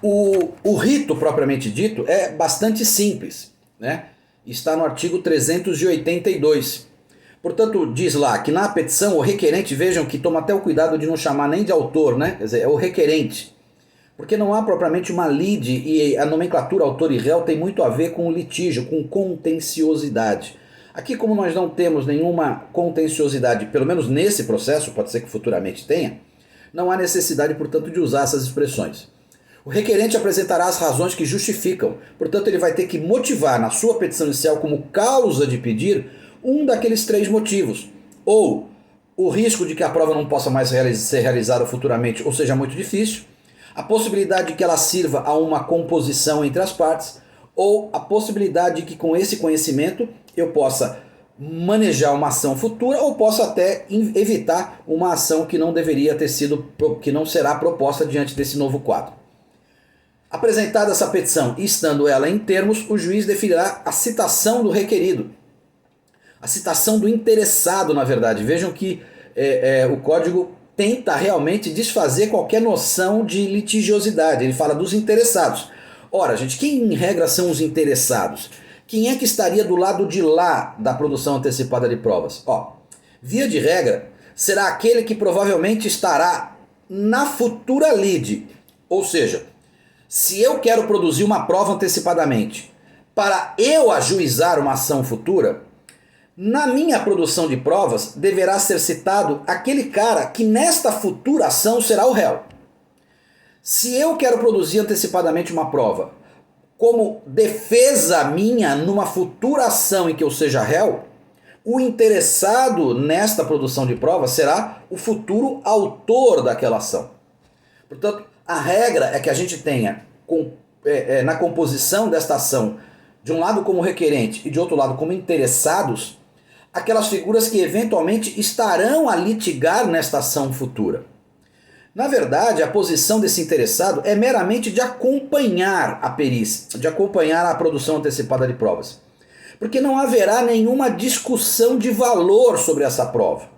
O rito propriamente dito é bastante simples, né? Está no artigo 382. Portanto, diz lá que na petição o requerente, vejam que toma até o cuidado de não chamar nem de autor, né? Quer dizer, é o requerente. Porque não há propriamente uma lide e a nomenclatura autor e réu tem muito a ver com o litígio, com contenciosidade. Aqui, como nós não temos nenhuma contenciosidade, pelo menos nesse processo, pode ser que futuramente tenha, não há necessidade, portanto, de usar essas expressões. O requerente apresentará as razões que justificam, portanto, ele vai ter que motivar na sua petição inicial como causa de pedir um daqueles três motivos. Ou o risco de que a prova não possa mais ser realizada futuramente, ou seja, muito difícil, a possibilidade de que ela sirva a uma composição entre as partes, ou a possibilidade de que com esse conhecimento eu possa manejar uma ação futura ou possa até evitar uma ação que não deveria ter sido, que não será proposta diante desse novo quadro. Apresentada essa petição e estando ela em termos, o juiz definirá a citação do requerido. A citação do interessado, na verdade. Vejam que o código tenta realmente desfazer qualquer noção de litigiosidade. Ele fala dos interessados. Ora, gente, quem em regra são os interessados? Quem é que estaria do lado de lá da produção antecipada de provas? Via de regra, será aquele que provavelmente estará na futura lide. Ou seja, se eu quero produzir uma prova antecipadamente para eu ajuizar uma ação futura, na minha produção de provas deverá ser citado aquele cara que nesta futura ação será o réu. Se eu quero produzir antecipadamente uma prova como defesa minha numa futura ação em que eu seja réu, o interessado nesta produção de prova será o futuro autor daquela ação. Portanto, a regra é que a gente tenha na composição desta ação, de um lado como requerente e de outro lado como interessados, aquelas figuras que eventualmente estarão a litigar nesta ação futura. Na verdade, a posição desse interessado é meramente de acompanhar a perícia, de acompanhar a produção antecipada de provas. Porque não haverá nenhuma discussão de valor sobre essa prova.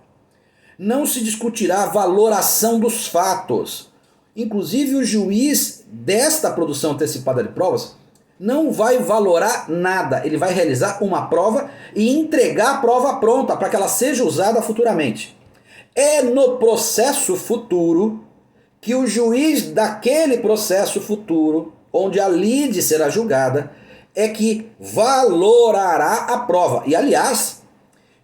Não se discutirá a valoração dos fatos. Inclusive, o juiz desta produção antecipada de provas não vai valorar nada. Ele vai realizar uma prova e entregar a prova pronta para que ela seja usada futuramente. É no processo futuro que o juiz daquele processo futuro, onde a lide será julgada, é que valorará a prova. E, aliás,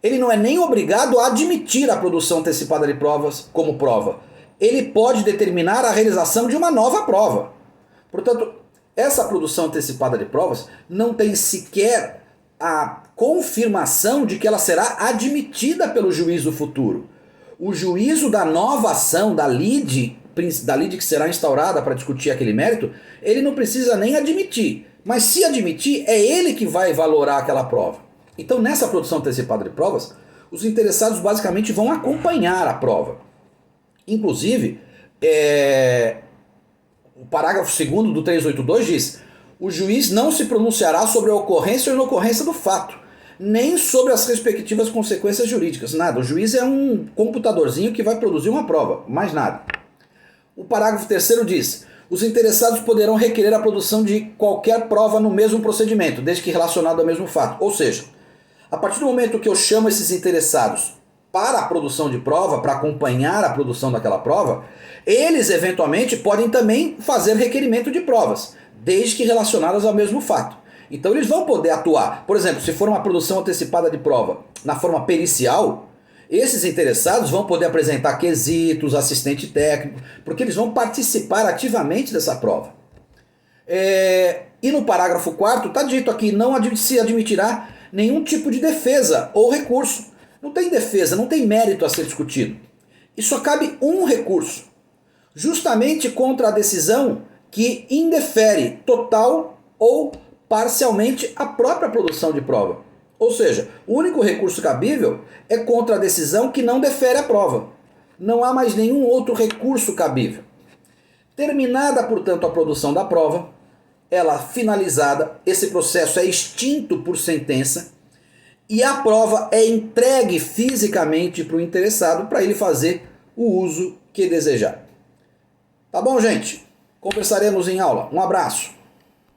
ele não é nem obrigado a admitir a produção antecipada de provas como prova. Ele pode determinar a realização de uma nova prova. Portanto, essa produção antecipada de provas não tem sequer a confirmação de que ela será admitida pelo juízo futuro. O juízo da nova ação, da lide que será instaurada para discutir aquele mérito, ele não precisa nem admitir. Mas se admitir, é ele que vai valorar aquela prova. Então, nessa produção antecipada de provas, os interessados basicamente vão acompanhar a prova. Inclusive, o parágrafo 2º do 382 diz: o juiz não se pronunciará sobre a ocorrência ou inocorrência do fato, nem sobre as respectivas consequências jurídicas. Nada, o juiz é um computadorzinho que vai produzir uma prova, mais nada. O parágrafo 3º diz: os interessados poderão requerer a produção de qualquer prova no mesmo procedimento, desde que relacionado ao mesmo fato. Ou seja, a partir do momento que eu chamo esses interessados para a produção de prova, para acompanhar a produção daquela prova, eles eventualmente podem também fazer requerimento de provas, desde que relacionadas ao mesmo fato. Então eles vão poder atuar. Por exemplo, se for uma produção antecipada de prova na forma pericial, esses interessados vão poder apresentar quesitos, assistente técnico, porque eles vão participar ativamente dessa prova. E no parágrafo 4º está dito aqui: não se admitirá nenhum tipo de defesa ou recurso. Não tem defesa, não tem mérito a ser discutido. E só cabe um recurso, justamente contra a decisão que indefere total ou parcialmente a própria produção de prova. Ou seja, o único recurso cabível é contra a decisão que não defere a prova. Não há mais nenhum outro recurso cabível. Terminada, portanto, a produção da prova, ela finalizada, esse processo é extinto por sentença e a prova é entregue fisicamente para o interessado para ele fazer o uso que desejar. Tá bom, gente? Conversaremos em aula. Um abraço.